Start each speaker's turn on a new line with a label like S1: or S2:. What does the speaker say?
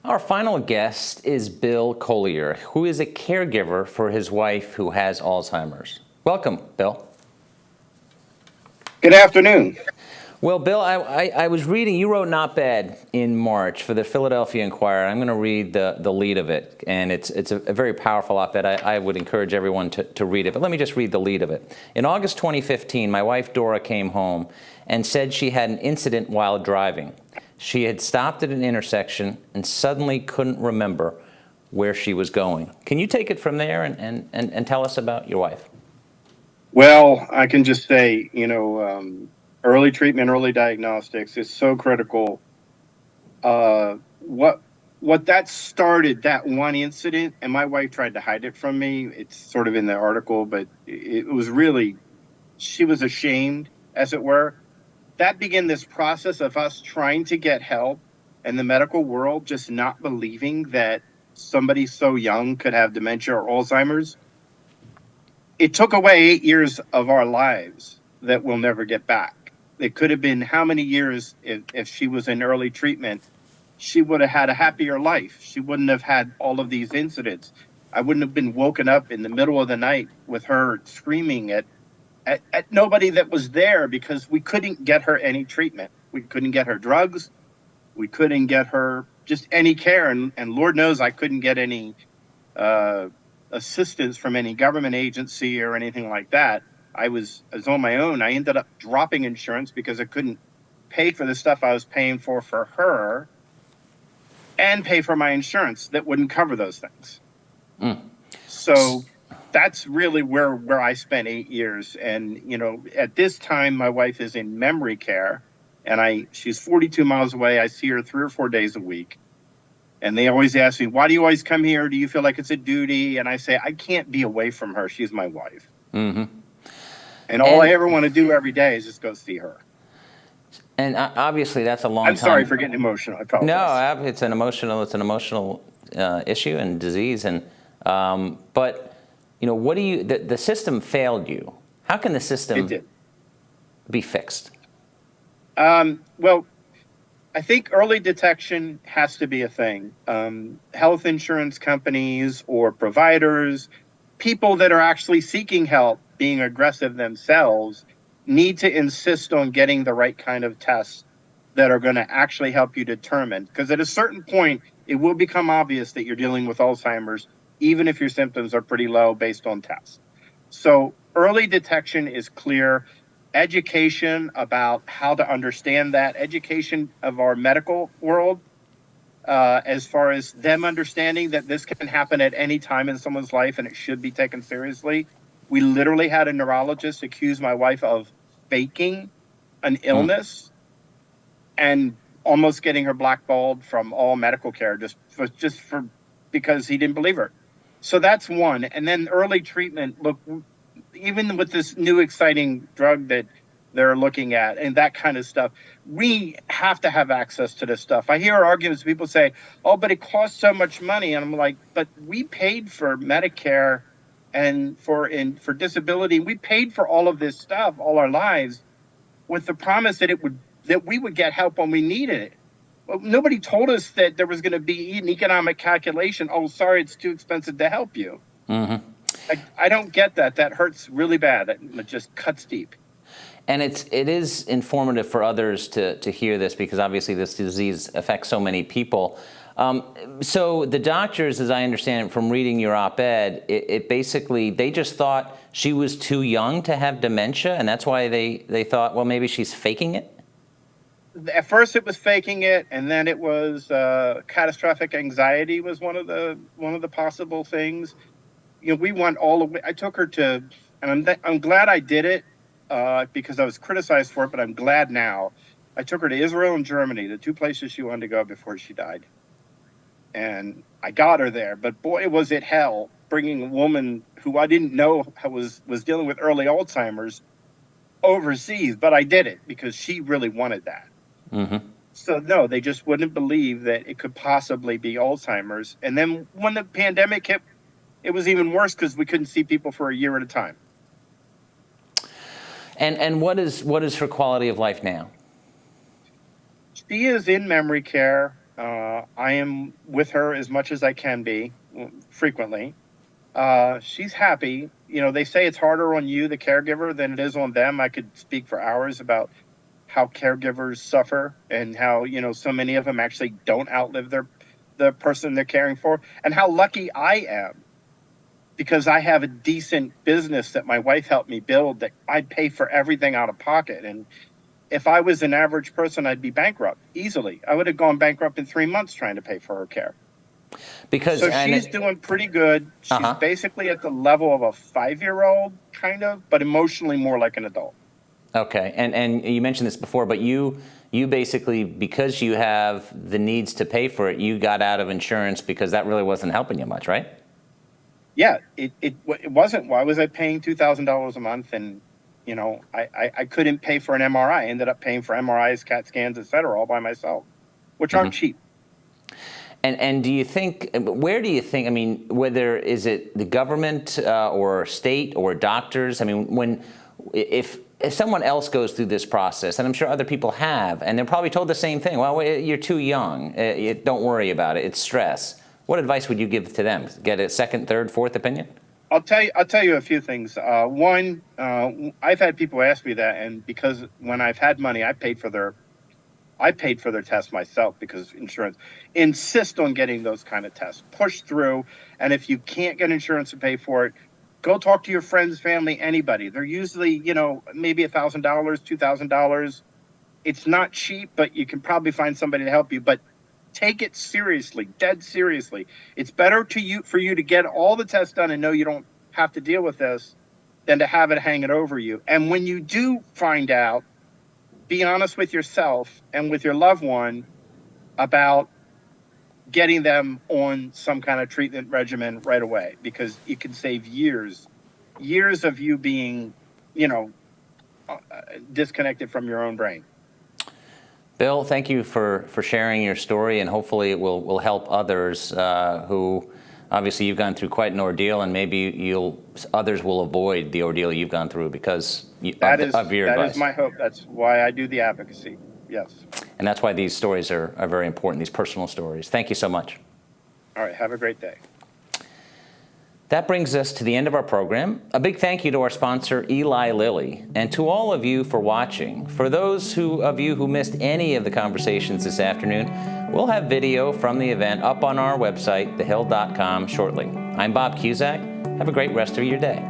S1: Our final guest is Bill Collier, who is a caregiver for his wife who has Alzheimer's. Welcome, Bill.
S2: Good afternoon.
S1: Well, Bill, I was reading, you wrote an op-ed in March for the Philadelphia Inquirer. I'm going to read the lead of it, and it's a very powerful op-ed. I would encourage everyone to read it, but let me just read the lead of it. In August 2015, my wife Dora came home and said she had an incident while driving. She had stopped at an intersection and suddenly couldn't remember where she was going. Can you take it from there and tell us about your wife?
S2: Well, I can just say, early treatment, early diagnostics is so critical. Uh, what what that started, that one incident, and my wife tried to hide it from me. It's sort of in the article, but it was really, she was ashamed, as it were. That began this process of us trying to get help and the medical world just not believing that somebody so young could have dementia or Alzheimer's. It took away 8 years of our lives that we'll never get back. It could have been how many years if she was in early treatment, she would have had a happier life. She wouldn't have had all of these incidents. I wouldn't have been woken up in the middle of the night with her screaming at nobody that was there because we couldn't get her any treatment. We couldn't get her drugs. We couldn't get her just any care. And Lord knows I couldn't get any uh, assistance from any government agency or anything like that. I was on my own. I ended up dropping insurance because I couldn't pay for the stuff I was paying for her and pay for my insurance that wouldn't cover those things.
S1: Mm.
S2: So that's really where I spent 8 years. And, at this time, my wife is in memory care and she's 42 miles away. I see her 3 or 4 days a week. And they always ask me, why do you always come here? Do you feel like it's a duty? And I say, I can't be away from her. She's my wife.
S1: Mm-hmm.
S2: And all I ever want to do every day is just go see her.
S1: And obviously that's a long time.
S2: I'm sorry for getting emotional. I apologize.
S1: No, it's an emotional issue and disease. And but what do you? The system failed you. How can the system be fixed?
S2: Well, I think early detection has to be a thing. Health insurance companies or providers, people that are actually seeking help, being aggressive themselves, need to insist on getting the right kind of tests that are going to actually help you determine. Because at a certain point, it will become obvious that you're dealing with Alzheimer's, even if your symptoms are pretty low based on tests. So early detection is clear. Education about how to understand that, education of our medical world, as far as them understanding that this can happen at any time in someone's life and it should be taken seriously. We literally had a neurologist accuse my wife of faking an illness and almost getting her blackballed from all medical care just for because he didn't believe her. So that's one. And then early treatment, look, even with this new exciting drug that they're looking at and that kind of stuff, we have to have access to this stuff. I hear arguments, people say, oh, but it costs so much money. And I'm like, but we paid for Medicare and for disability. We paid for all of this stuff all our lives with the promise that we would get help when we needed it. Well, nobody told us that there was going to be an economic calculation. Oh, sorry, it's too expensive to help you.
S1: Mm-hmm.
S2: I don't get that. That hurts really bad. It just cuts deep.
S1: And it is informative for others to hear this because obviously this disease affects so many people. So the doctors, as I understand it from reading your op-ed, it basically, they just thought she was too young to have dementia, and that's why they thought, well, maybe she's faking it?
S2: At first it was faking it, and then it was catastrophic anxiety was one of the possible things. We went all the way. I took her to, and I'm glad I did it because I was criticized for it, but I'm glad now. I took her to Israel and Germany, the two places she wanted to go before she died. And I got her there, but boy, was it hell bringing a woman who I didn't know was dealing with early Alzheimer's overseas, but I did it because she really wanted that.
S1: Mm-hmm.
S2: So no, they just wouldn't believe that it could possibly be Alzheimer's. And then when the pandemic hit, it was even worse because we couldn't see people for a year at a time.
S1: And what is her quality of life now?
S2: She is in memory care. I am with her as much as I can be, frequently. She's happy. They say it's harder on you, the caregiver, than it is on them. I could speak for hours about how caregivers suffer and how, so many of them actually don't outlive the person they're caring for, and how lucky I am because I have a decent business that my wife helped me build that I pay for everything out of pocket. And if I was an average person, I'd be bankrupt easily. I would have gone bankrupt in 3 months trying to pay for her care.
S1: Because
S2: So she's doing pretty good. She's
S1: uh-huh.
S2: basically at the level of a 5-year-old, kind of, but emotionally more like an adult.
S1: Okay, and you mentioned this before, but you basically, because you have the needs to pay for it, you got out of insurance because that really wasn't helping you much, right?
S2: Yeah, it wasn't. Why was I paying $2,000 a month? And I couldn't pay for an MRI. I ended up paying for MRIs, CAT scans, et cetera, all by myself, which aren't cheap.
S1: And do you think, where do you think, I mean, whether is it the government or state or doctors? I mean, if someone else goes through this process, and I'm sure other people have, and they're probably told the same thing, well, you're too young, don't worry about it, it's stress. What advice would you give to them? Get a second, third, fourth opinion?
S2: I'll tell you a few things. One, I've had people ask me that, and because when I've had money, I paid for their tests myself because insurance insist on getting those kind of tests. Push through, and if you can't get insurance to pay for it, go talk to your friends, family, anybody. They're usually, maybe $1,000, $2,000. It's not cheap, but you can probably find somebody to help you. But take it seriously, dead seriously. It's better for you to get all the tests done and know you don't have to deal with this than to have it hanging over you. And when you do find out, be honest with yourself and with your loved one about getting them on some kind of treatment regimen right away, because it can save years of you being, disconnected from your own brain.
S1: Bill, thank you for sharing your story, and hopefully it will help others who, obviously you've gone through quite an ordeal, and maybe others will avoid the ordeal you've gone through because of your advice.
S2: That is my hope. That's why I do the advocacy. Yes.
S1: And that's why these stories are very important, these personal stories. Thank you so much.
S2: All right. Have a great day.
S1: That brings us to the end of our program. A big thank you to our sponsor, Eli Lilly, and to all of you for watching. For those of you who missed any of the conversations this afternoon, we'll have video from the event up on our website, thehill.com, shortly. I'm Bob Cusack. Have a great rest of your day.